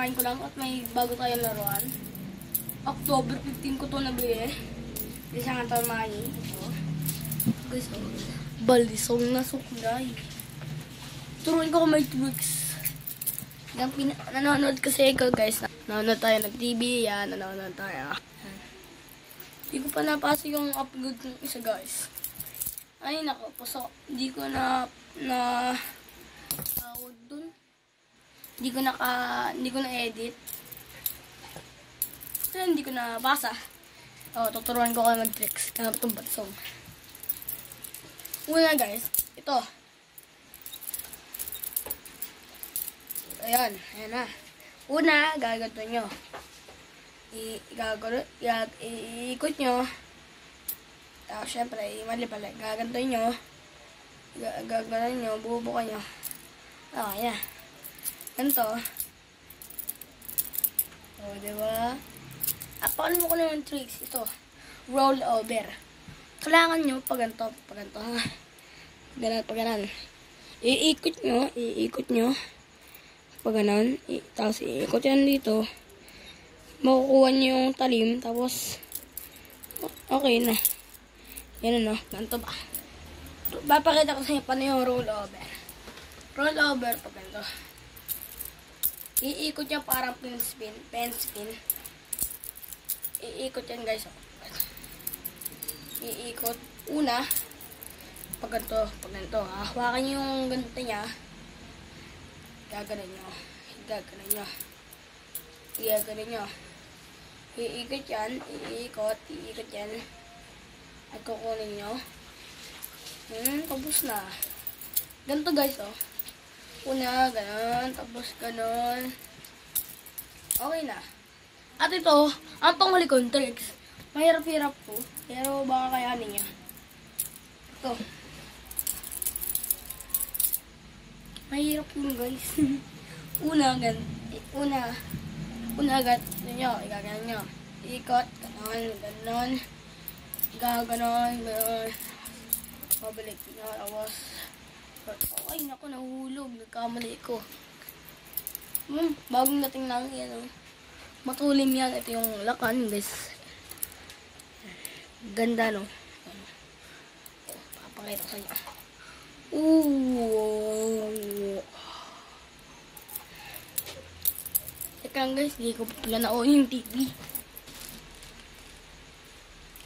kakakain ko lang at may bago tayong laruan. October 15 ko to nabili. Isang tamani. Ito. Guys, balisong na suklay. Turuin ko kung may tricks. Nanonood kasi ko guys. Nanonood tayo ng TV. Yan, nanonood tayo. Hindi ko pa napasok yung upload ng isa guys. Ay nako, puso. Hindi ko na tawag dun. Hindi ko na edit. Kaya hindi ko na basa. Tuturuan ko kayo mag-tricks. Kaya itong batsong. Una guys, ito. Ayan na. Una, gagato nyo. Iikot nyo. Siyempre, mali pala. Gaganto nyo. Gaganon nyo. Bubukan nyo. Ayan. Ganito. Diba? Paano mo ko na yung tricks? Ito. Roll over. Kailangan nyo pag ganito. Pag ganon. Iikot nyo. Pag ganon. Tapos iikot yan dito. Makukuha nyo yung talim. Tapos, okay na. Yan ano. Ganito ba? Papakita ko sa inyo paano yung roll over. Roll over pag ganito. Iikot niya parang pen spin. Iikot yan guys. Iikot. Una, pag ganito. Hawakan niyo yung ganito niya. Gaganon nyo. Iikot yan. Iikot yan. At kukunin nyo. Tapos na. Ganito guys Una, ganon. Tapos ganon. Okay na. At ito, ang panghuli kong tricks. Mahirap-hirap po. Pero baka kayanin niya. Ito. Mahirap yun guys. Una, agad. Igaganon nyo. Ikot. Ganon. Gaganon. Pabalik. Tapos. Ay, naku, nahulog. Nagkamali ko. Bagong dating lang yan. Matulim yan. Ito yung lakan, guys. Ganda, no? Papakita ko sa inyo. Teka lang, guys. Hindi ko pala na-on yung TV.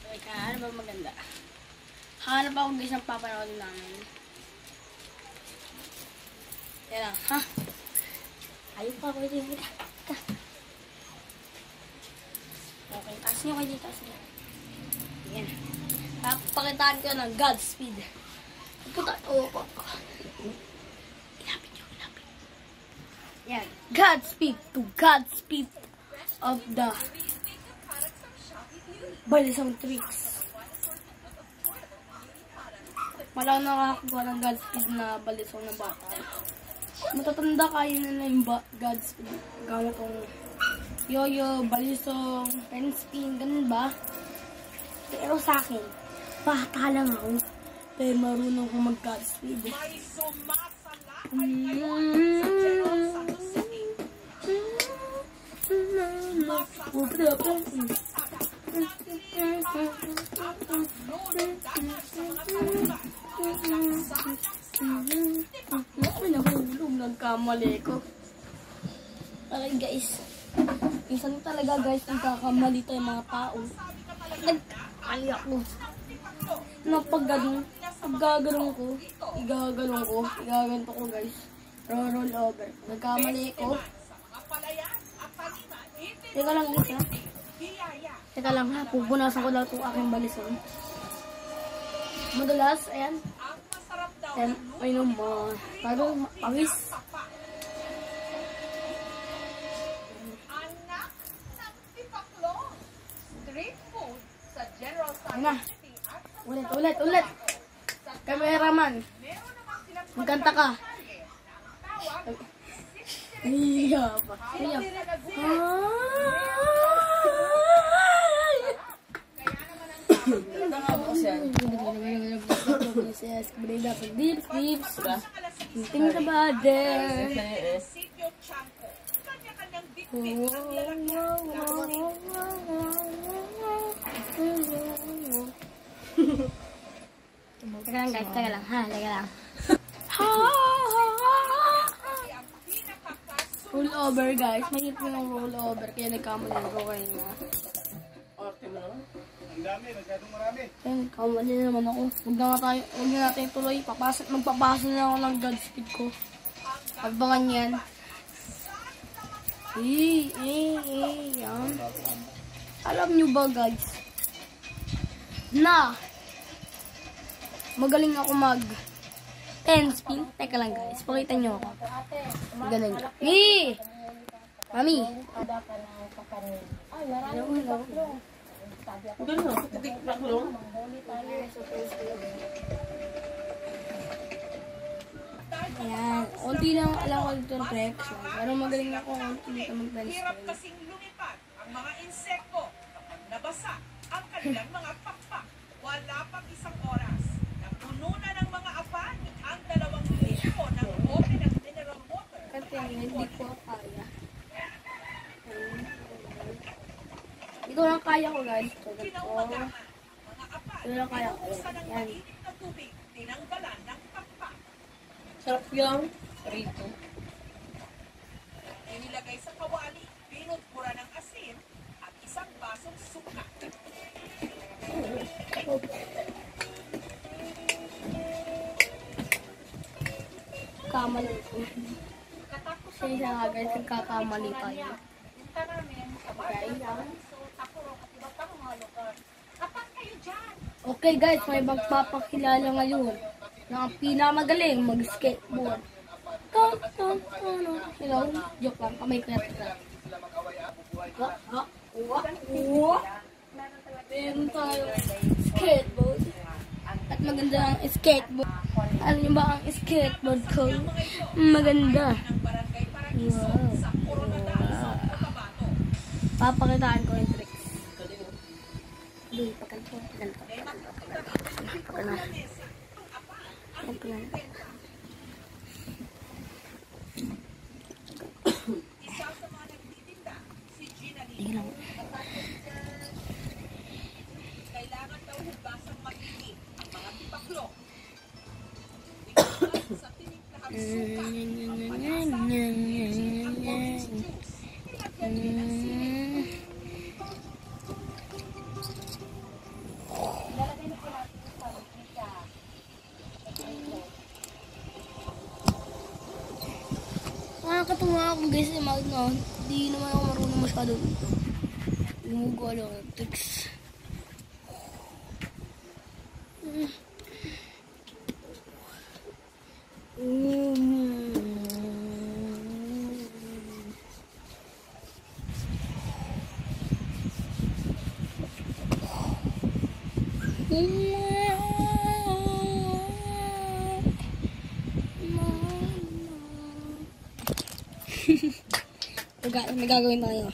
Teka, ano ba maganda? Hanap ako, guys, ang papanood namin. Yan lang, ha? Ayaw pa ako dito. Okay, taas nyo kayo dito. Yan. Pakitaan ko ng Godspeed. Ilapit nyo. Yan. Godspeed to Godspeed of the balisong tricks. Wala nakakakuha ng Godspeed na balisong na bata. Matatanda kayo na yung Godspeed. Gamit kong yoyo, balisong, pen spin, ganun ba? Pero sa akin, bata lang ako. Pero marunong ko mag-Godspeed. Nagkamali ko. Okay guys. Minsan talaga guys, nagkakamali tayo mga tao. Nagkamali ako. Pag gagalong ko, igaganto ko guys. Roll over. Nagkamali ko. Teka lang guys ha. Teka lang ha. Pupunasan ko lang itong aking balisong. Madalas, ayan. Ay naman. Parang pawis. Ayan na. Ulit. Cameraman. Magkanta ka. Iya pa. Think about it. Teka lang guys, teka lang ha, teka lang. Roll over guys, mahirap yung roll over kaya nagkamali ko kayo na. Ang dami, masyadong marami. Kaya nagkamali naman ako. Huwag na natin tuloy. Magpapasa na ako ng Godspeed ko. Abangan yan. Yan. Alam nyo ba guys, na magaling ako mag 10 spin. Teka lang guys, pakita nyo ako. Ganun. Mami! Ayan. Unti lang alam ko dito ng tricks. Pero magaling ako unti dito mag-10 spin. Hirap kasing lumipad ang mga insekto kapag nabasa ang kanilang mga pakpak. Wala pang isang oras. Napuno na ng mga apan ang 2 litro ng bote ng mineral water. Kasi hindi ko kaya. Ito lang kaya ko guys. Pinaumagahan mga apan. Ito lang kaya ko. Pinubusan ng Yan. mainit na tubig. Tinanggalan ng pakpak. Sarap yung rito. Inilagay sa kawali. Pinudpura ng asin at isang basong suka. Kamali ko. Kasi siya nga guys, nagkakamali tayo. Okay guys, may magpapakilala ngayon na ang pinakamagaling mag-skateboard. Hello? Joke lang, kamay ko natin. Meron tayo skateboard. At maganda ang skateboard. Alam niyo ba ang skateboard ko? Maganda. Wow. Papakitaan ko yung tricks. Hindi, pagkanto. Isa sa mga nagtitinda, si Gina Lee. Tingnan mo. Kailangan daw hugasang maigi ang mga tipaklo. Sa tinig na hapsuka, Nakakatuwa ako guys, hindi naman ako marunong masyado dito. Gumugolo ako ng tricks. May gagawin tayo.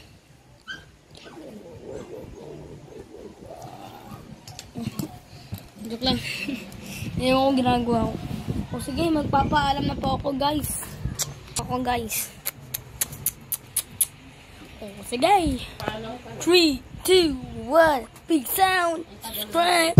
Joke lang. Hindi mo kung ginagawa ko. O sige, magpapaalam na po ako guys. O sige. 3, 2, 1. Big sound. Subscribe.